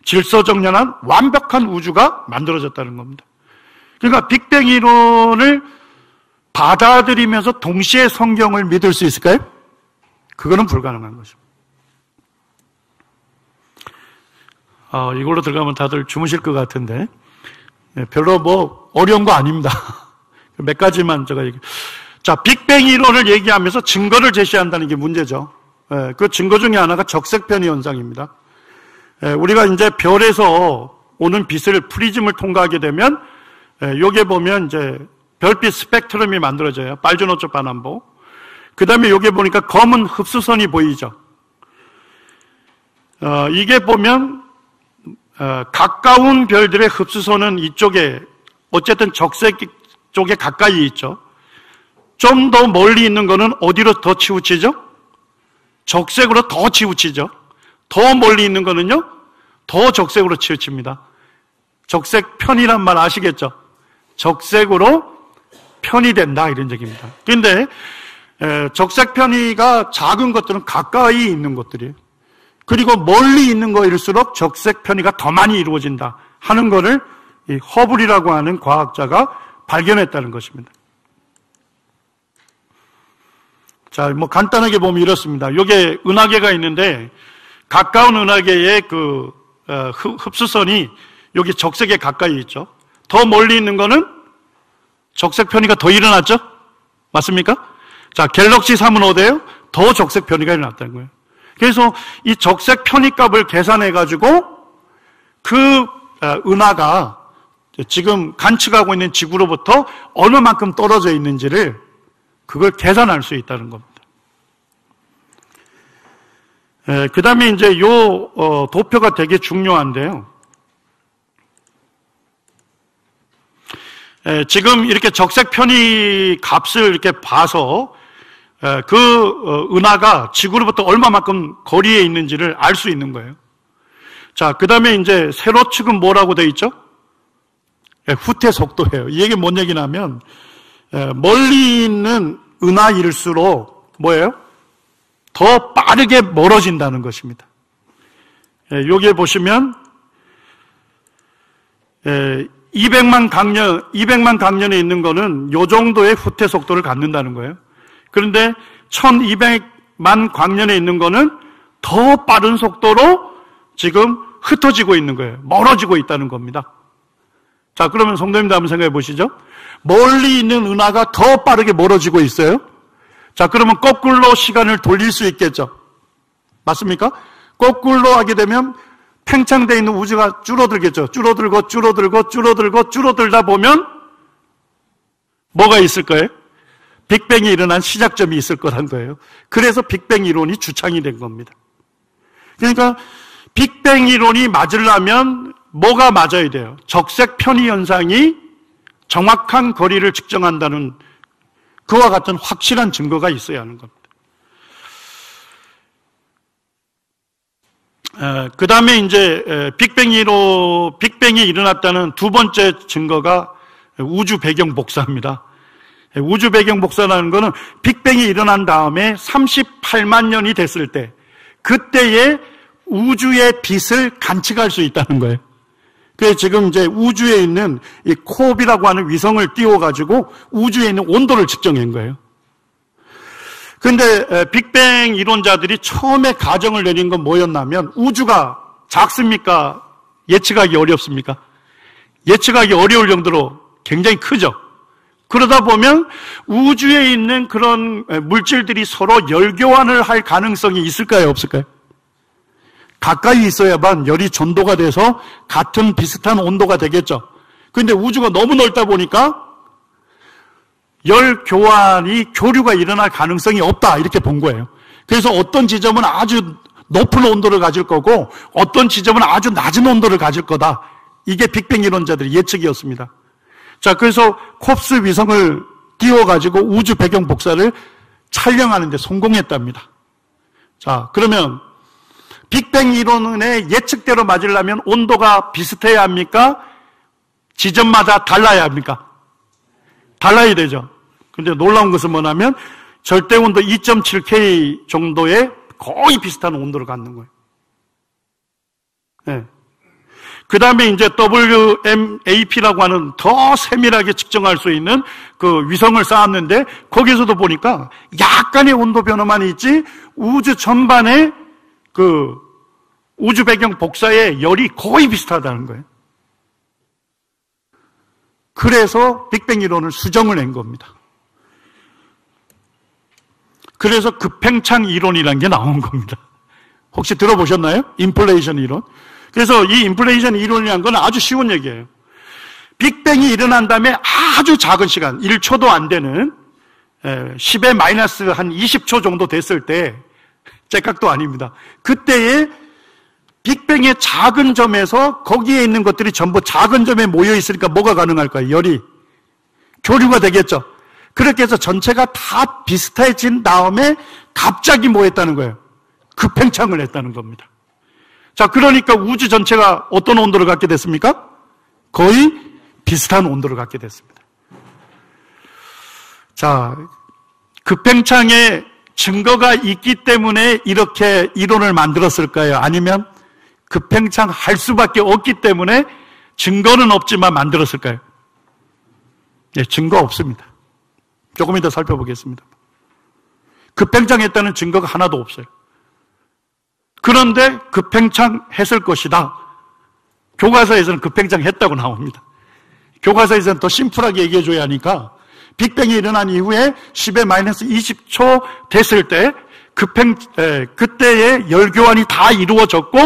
질서정연한 완벽한 우주가 만들어졌다는 겁니다. 그러니까 빅뱅 이론을 받아들이면서 동시에 성경을 믿을 수 있을까요? 그거는 불가능한 것입니다. 이걸로 들어가면 다들 주무실 것 같은데 별로 뭐 어려운 거 아닙니다. 몇 가지만 제가 얘기. 자, 빅뱅 이론을 얘기하면서 증거를 제시한다는 게 문제죠. 그 증거 중에 하나가 적색편의 현상입니다. 우리가 이제 별에서 오는 빛을 프리즘을 통과하게 되면 여기에 보면 이제 별빛 스펙트럼이 만들어져요. 빨주노초 반환보. 그 다음에 여기에 보니까 검은 흡수선이 보이죠. 이게 보면 가까운 별들의 흡수선은 이쪽에 어쨌든 적색 쪽에 가까이 있죠. 좀 더 멀리 있는 거는 어디로 더 치우치죠? 적색으로 더 치우치죠. 더 멀리 있는 거는요, 더 적색으로 치우칩니다. 적색 편이란 말 아시겠죠? 적색으로 편이 된다 이런 얘기입니다. 그런데 적색 편이가 작은 것들은 가까이 있는 것들이에요. 그리고 멀리 있는 거일수록 적색 편이가 더 많이 이루어진다 하는 거를 이 허블이라고 하는 과학자가 발견했다는 것입니다. 자, 뭐 간단하게 보면 이렇습니다. 여기에 은하계가 있는데 가까운 은하계의 그 흡수선이 여기 적색에 가까이 있죠. 더 멀리 있는 거는 적색 편이가 더 일어났죠? 맞습니까? 자, 갤럭시 3은 어때요? 더 적색 편이가 일어났다는 거예요. 그래서 이 적색 편이 값을 계산해 가지고 그 은하가 지금 간측하고 있는 지구로부터 얼마만큼 떨어져 있는지를 그걸 계산할 수 있다는 겁니다. 그 다음에 이제 요 도표가 되게 중요한데요. 지금 이렇게 적색 편이 값을 이렇게 봐서 그 은하가 지구로부터 얼마만큼 거리에 있는지를 알 수 있는 거예요. 자, 그 다음에 이제 세로축은 뭐라고 되어 있죠? 후퇴 속도예요. 이게 뭔 얘기냐면 멀리 있는 은하일수록 뭐예요? 더 빠르게 멀어진다는 것입니다. 여기에 보시면 200만 강년에 있는 거는 요 정도의 후퇴 속도를 갖는다는 거예요. 그런데 1200만 광년에 있는 거는 더 빠른 속도로 지금 흩어지고 있는 거예요. 멀어지고 있다는 겁니다. 자, 그러면 성도님들 한번 생각해 보시죠. 멀리 있는 은하가 더 빠르게 멀어지고 있어요. 자, 그러면 거꾸로 시간을 돌릴 수 있겠죠. 맞습니까? 거꾸로 하게 되면 팽창되어 있는 우주가 줄어들겠죠. 줄어들다 보면 뭐가 있을 거예요? 빅뱅이 일어난 시작점이 있을 거란 거예요. 그래서 빅뱅 이론이 주창이 된 겁니다. 그러니까 빅뱅 이론이 맞으려면 뭐가 맞아야 돼요? 적색 편의 현상이 정확한 거리를 측정한다는 그와 같은 확실한 증거가 있어야 하는 겁니다. 그 다음에 이제 빅뱅이 일어났다는 두 번째 증거가 우주 배경 복사입니다. 우주 배경 복사라는 것은 빅뱅이 일어난 다음에 38만 년이 됐을 때 그때의 우주의 빛을 관측할 수 있다는 거예요. 그래서 지금 이제 우주에 있는 이 코옵이라고 하는 위성을 띄워가지고 우주에 있는 온도를 측정한 거예요. 근데 빅뱅 이론자들이 처음에 가정을 내린 건 뭐였냐면 우주가 작습니까? 예측하기 어렵습니까? 예측하기 어려울 정도로 굉장히 크죠. 그러다 보면 우주에 있는 그런 물질들이 서로 열교환을 할 가능성이 있을까요? 없을까요? 가까이 있어야만 열이 전도가 돼서 같은 비슷한 온도가 되겠죠. 그런데 우주가 너무 넓다 보니까 열 교환이 교류가 일어날 가능성이 없다 이렇게 본 거예요. 그래서 어떤 지점은 아주 높은 온도를 가질 거고 어떤 지점은 아주 낮은 온도를 가질 거다. 이게 빅뱅 이론자들의 예측이었습니다. 자, 그래서 콥스 위성을 띄워가지고 우주 배경 복사를 촬영하는 데 성공했답니다. 자, 그러면 빅뱅 이론의 예측대로 맞으려면 온도가 비슷해야 합니까? 지점마다 달라야 합니까? 달라야 되죠. 근데 놀라운 것은 뭐냐면 절대 온도 2.7K 정도의 거의 비슷한 온도를 갖는 거예요. 네. 그 다음에 이제 WMAP라고 하는 더 세밀하게 측정할 수 있는 그 위성을 쌓았는데 거기서도 보니까 약간의 온도 변화만 있지 우주 전반의 그 우주 배경 복사의 열이 거의 비슷하다는 거예요. 그래서 빅뱅 이론을 수정을 한 겁니다. 그래서 급팽창 이론이라는 게 나온 겁니다. 혹시 들어보셨나요? 인플레이션 이론. 그래서 이 인플레이션 이론이라는 건 아주 쉬운 얘기예요. 빅뱅이 일어난 다음에 아주 작은 시간, 1초도 안 되는 10의 마이너스 한 20초 정도 됐을 때 째깍도 아닙니다. 그때에 빅뱅의 작은 점에서 거기에 있는 것들이 전부 작은 점에 모여 있으니까 뭐가 가능할까요? 열이 교류가 되겠죠. 그렇게 해서 전체가 다 비슷해진 다음에 갑자기 뭐 했다는 거예요? 급팽창을 했다는 겁니다. 자, 그러니까 우주 전체가 어떤 온도를 갖게 됐습니까? 거의 비슷한 온도를 갖게 됐습니다. 자, 급팽창의 증거가 있기 때문에 이렇게 이론을 만들었을까요? 아니면 급팽창 할 수밖에 없기 때문에 증거는 없지만 만들었을까요? 네, 증거 없습니다. 조금 이따 살펴보겠습니다. 급팽창했다는 증거가 하나도 없어요. 그런데 급팽창했을 것이다. 교과서에서는 급팽창했다고 나옵니다. 교과서에서는 더 심플하게 얘기해줘야 하니까 빅뱅이 일어난 이후에 10의 마이너스 20초 됐을 때 그때의 열교환이 다 이루어졌고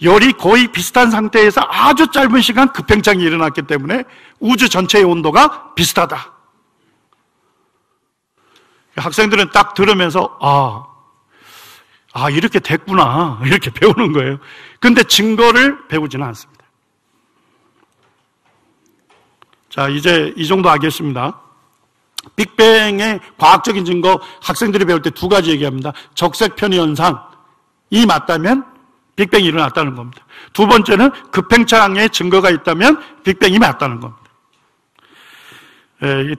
열이 거의 비슷한 상태에서 아주 짧은 시간 급팽창이 일어났기 때문에 우주 전체의 온도가 비슷하다. 학생들은 딱 들으면서 이렇게 됐구나 이렇게 배우는 거예요. 근데 증거를 배우지는 않습니다. 자, 이제 이 정도 하겠습니다. 빅뱅의 과학적인 증거 학생들이 배울 때 두 가지 얘기합니다. 적색 편의 현상이 맞다면 빅뱅이 일어났다는 겁니다. 두 번째는 급팽창의 증거가 있다면 빅뱅이 맞다는 겁니다.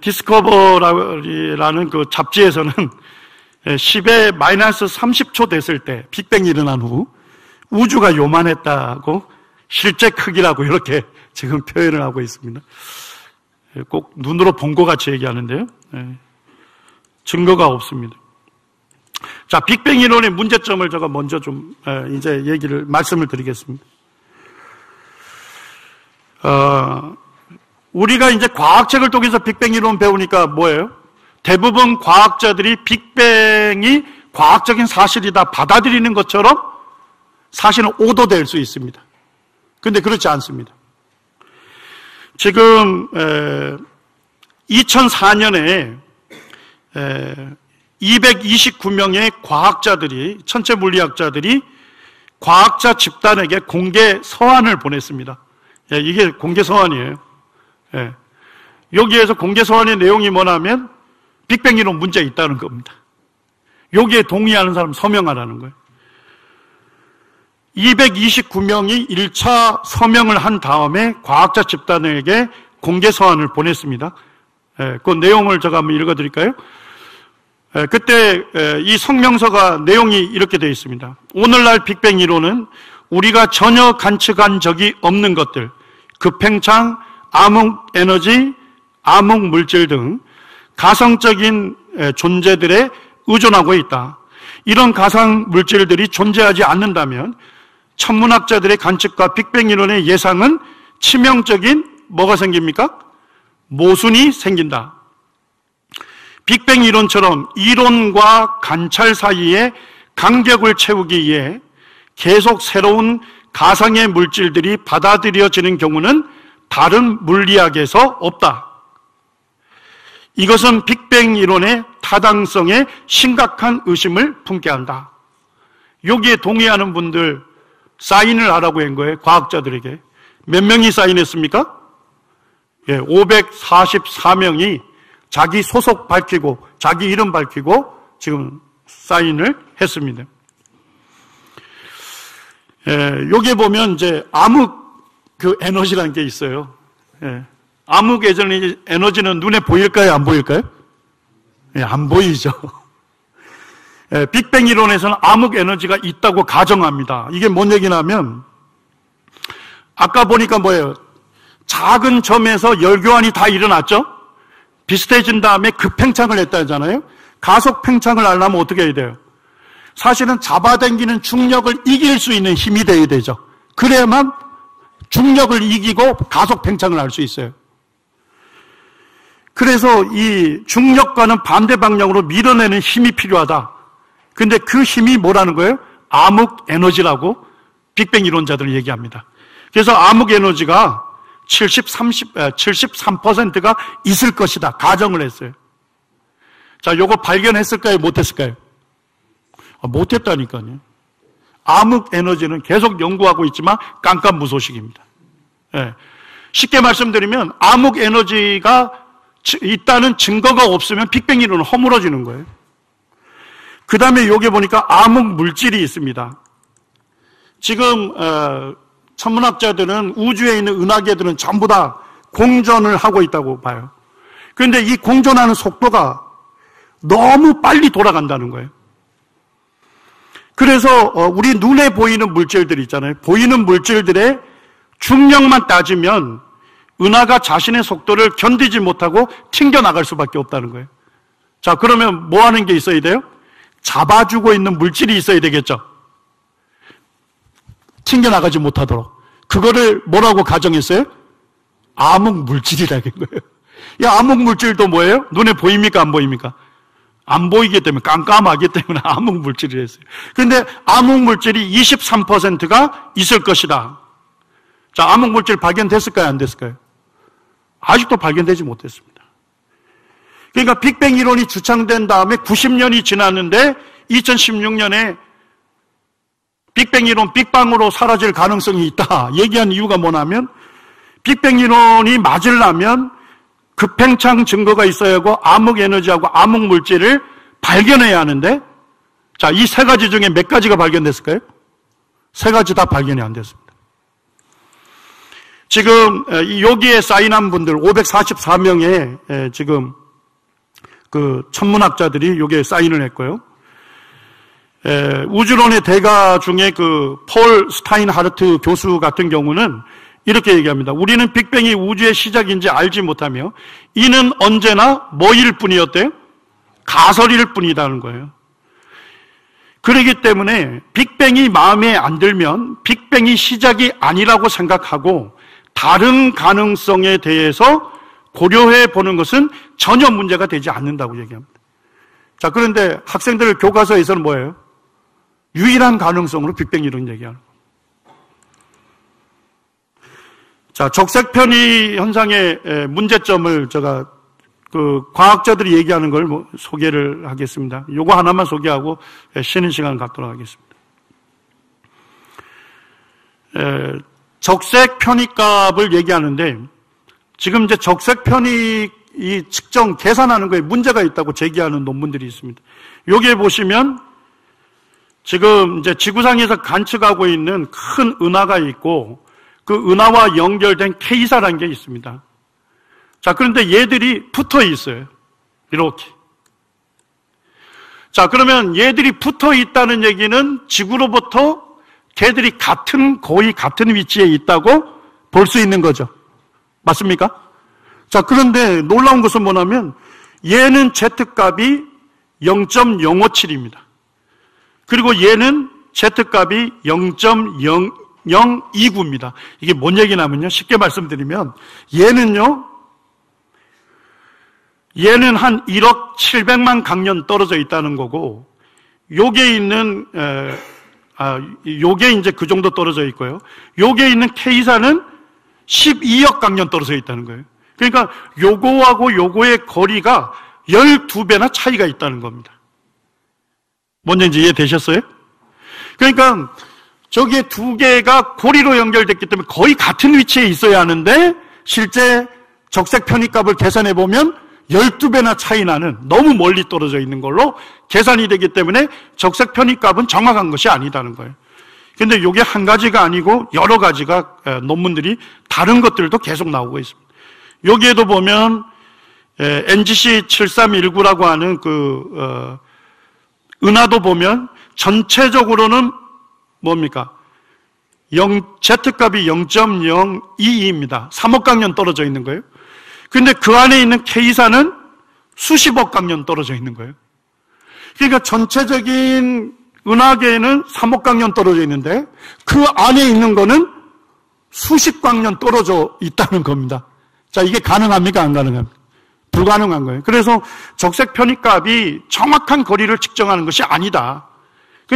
디스커버리라는 그 잡지에서는 10의 마이너스 30초 됐을 때 빅뱅이 일어난 후 우주가 요만했다고 실제 크기라고 이렇게 지금 표현을 하고 있습니다. 꼭 눈으로 본 것 같이 얘기하는데요. 증거가 없습니다. 자, 빅뱅 이론의 문제점을 제가 먼저 좀 이제 말씀을 드리겠습니다. 우리가 이제 과학책을 통해서 빅뱅 이론 배우니까 뭐예요? 대부분 과학자들이 빅뱅이 과학적인 사실이다 받아들이는 것처럼 사실은 오도될 수 있습니다. 그런데 그렇지 않습니다. 지금 2004년에 229명의 과학자들이 천체 물리학자들이 과학자 집단에게 공개 서한을 보냈습니다. 이게 공개 서한이에요. 여기에서 공개 서한의 내용이 뭐냐면 빅뱅 이론 문제 있다는 겁니다. 여기에 동의하는 사람 서명하라는 거예요. 229명이 1차 서명을 한 다음에 과학자 집단에게 공개 서한을 보냈습니다. 그 내용을 제가 한번 읽어드릴까요? 그때 이 성명서가 내용이 이렇게 되어 있습니다. 오늘날 빅뱅 이론은 우리가 전혀 관측한 적이 없는 것들, 급팽창, 암흑 에너지, 암흑 물질 등 가상적인 존재들에 의존하고 있다. 이런 가상 물질들이 존재하지 않는다면 천문학자들의 관측과 빅뱅 이론의 예상은 치명적인 뭐가 생깁니까? 모순이 생긴다. 빅뱅 이론처럼 이론과 관찰 사이에 간격을 채우기 위해 계속 새로운 가상의 물질들이 받아들여지는 경우는 다른 물리학에서 없다. 이것은 빅뱅 이론의 타당성에 심각한 의심을 품게 한다. 여기에 동의하는 분들 사인을 하라고 한 거예요. 과학자들에게. 몇 명이 사인했습니까? 544명이 자기 소속 밝히고 자기 이름 밝히고 지금 사인을 했습니다. 여기에 보면 이제 암흑 에너지라는 게 있어요. 암흑 에너지는 눈에 보일까요? 안 보일까요? 안 보이죠. 빅뱅 이론에서는 암흑 에너지가 있다고 가정합니다. 이게 뭔 얘기냐면 아까 보니까 뭐예요? 작은 점에서 열교환이 다 일어났죠? 비슷해진 다음에 급팽창을 했다잖아요. 가속 팽창을 하려면 어떻게 해야 돼요? 사실은 잡아당기는 중력을 이길 수 있는 힘이 돼야 되죠. 그래야만 중력을 이기고 가속 팽창을 할 수 있어요. 그래서 이 중력과는 반대 방향으로 밀어내는 힘이 필요하다. 근데 그 힘이 뭐라는 거예요? 암흑 에너지라고 빅뱅 이론자들은 얘기합니다. 그래서 암흑 에너지가 73%가 있을 것이다. 가정을 했어요. 자, 요거 발견했을까요? 못했을까요? 못했다니까요. 암흑 에너지는 계속 연구하고 있지만 깜깜무소식입니다. 쉽게 말씀드리면 암흑 에너지가 있다는 증거가 없으면 빅뱅 이론은 허물어지는 거예요. 그 다음에 여기 보니까 암흑 물질이 있습니다. 지금 천문학자들은 우주에 있는 은하계들은 전부 다 공전을 하고 있다고 봐요. 그런데 이 공전하는 속도가 너무 빨리 돌아간다는 거예요. 그래서 우리 눈에 보이는 물질들 있잖아요. 보이는 물질들의 중력만 따지면 은하가 자신의 속도를 견디지 못하고 튕겨나갈 수밖에 없다는 거예요. 자, 그러면 뭐 하는 게 있어야 돼요? 잡아주고 있는 물질이 있어야 되겠죠. 튕겨나가지 못하도록. 그거를 뭐라고 가정했어요? 암흑 물질이라는 거예요. 이 암흑 물질도 뭐예요? 눈에 보입니까? 안 보입니까? 안 보이기 때문에, 깜깜하기 때문에 암흑 물질이 했어요. 그런데 암흑 물질이 23%가 있을 것이다. 자, 암흑 물질 발견됐을까요? 안 됐을까요? 아직도 발견되지 못했습니다. 그러니까 빅뱅 이론이 주창된 다음에 90년이 지났는데 2016년에 빅뱅 이론, 빅방으로 사라질 가능성이 있다 얘기한 이유가 뭐냐면 빅뱅 이론이 맞으려면 급팽창 증거가 있어야 하고 암흑 에너지하고 암흑 물질을 발견해야 하는데 자, 이 세 가지 중에 몇 가지가 발견됐을까요? 세 가지 다 발견이 안 됐습니다. 지금 여기에 사인한 분들 544명의 지금 그 천문학자들이 여기에 사인을 했고요. 우주론의 대가 중에 그 폴 스타인하르트 교수 같은 경우는 이렇게 얘기합니다. 우리는 빅뱅이 우주의 시작인지 알지 못하며 이는 언제나 뭐일 뿐이었대요? 가설일 뿐이라는 거예요. 그렇기 때문에 빅뱅이 마음에 안 들면 빅뱅이 시작이 아니라고 생각하고 다른 가능성에 대해서 고려해 보는 것은 전혀 문제가 되지 않는다고 얘기합니다. 자, 그런데 학생들 교과서에서는 뭐예요? 유일한 가능성으로 빅뱅 이론 얘기하는 거예요. 자, 적색 편의 현상의 문제점을 제가 그 과학자들이 얘기하는 걸 소개를 하겠습니다. 요거 하나만 소개하고 쉬는 시간 갖도록 하겠습니다. 적색 편의값을 얘기하는데 지금 이제 적색 편의 이 측정 계산하는 거에 문제가 있다고 제기하는 논문들이 있습니다. 여기에 보시면 지금 이제 지구상에서 관측하고 있는 큰 은하가 있고 그 은하와 연결된 K사라는 게 있습니다. 자, 그런데 얘들이 붙어 있어요. 이렇게. 자, 그러면 얘들이 붙어 있다는 얘기는 지구로부터 걔들이 거의 같은 위치에 있다고 볼 수 있는 거죠. 맞습니까? 자, 그런데 놀라운 것은 뭐냐면 얘는 Z값이 0.057입니다. 그리고 얘는 Z값이 0.0029입니다. 이게 뭔 얘기냐면요. 쉽게 말씀드리면 얘는 한 1억 700만 강년 떨어져 있다는 거고, 요게 이제 그 정도 떨어져 있고요. 요게 있는 K사는 12억 강년 떨어져 있다는 거예요. 그러니까 요거하고 요거의 거리가 12배나 차이가 있다는 겁니다. 뭔지 이해되셨어요? 그러니까 저기에 두 개가 고리로 연결됐기 때문에 거의 같은 위치에 있어야 하는데 실제 적색 편입값을 계산해 보면 12배나 차이 나는 너무 멀리 떨어져 있는 걸로 계산이 되기 때문에 적색 편입값은 정확한 것이 아니다는 거예요. 근데 이게 한 가지가 아니고 여러 가지가 논문들이 다른 것들도 계속 나오고 있습니다. 여기에도 보면 NGC 7319라고 하는 은하도 보면 전체적으로는 뭡니까? Z값이 0.022입니다. 3억 강년 떨어져 있는 거예요. 근데 그 안에 있는 K사는 수십억 강년 떨어져 있는 거예요. 그러니까 전체적인 은하계에는 3억 강년 떨어져 있는데 그 안에 있는 거는 수십 강년 떨어져 있다는 겁니다. 자, 이게 가능합니까? 안 가능합니까? 불가능한 거예요. 그래서 적색 편입값이 정확한 거리를 측정하는 것이 아니다.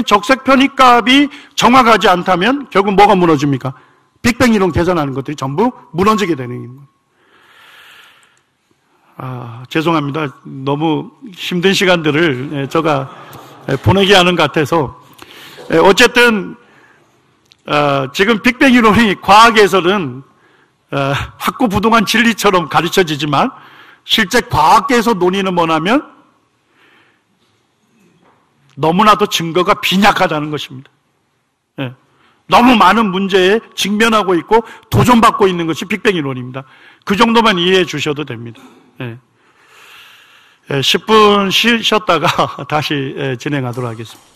적색 편입값이 정확하지 않다면 결국 뭐가 무너집니까? 빅뱅 이론 계산하는 것들이 전부 무너지게 되는 겁니다. 죄송합니다. 너무 힘든 시간들을 제가 보내게 하는 것 같아서. 어쨌든 지금 빅뱅 이론이 과학에서는 확고부동한 진리처럼 가르쳐지지만 실제 과학계에서 논의는 뭐냐면 너무나도 증거가 빈약하다는 것입니다. 너무 많은 문제에 직면하고 있고 도전받고 있는 것이 빅뱅 이론입니다. 그 정도만 이해해 주셔도 됩니다. 10분 쉬셨다가 다시 진행하도록 하겠습니다.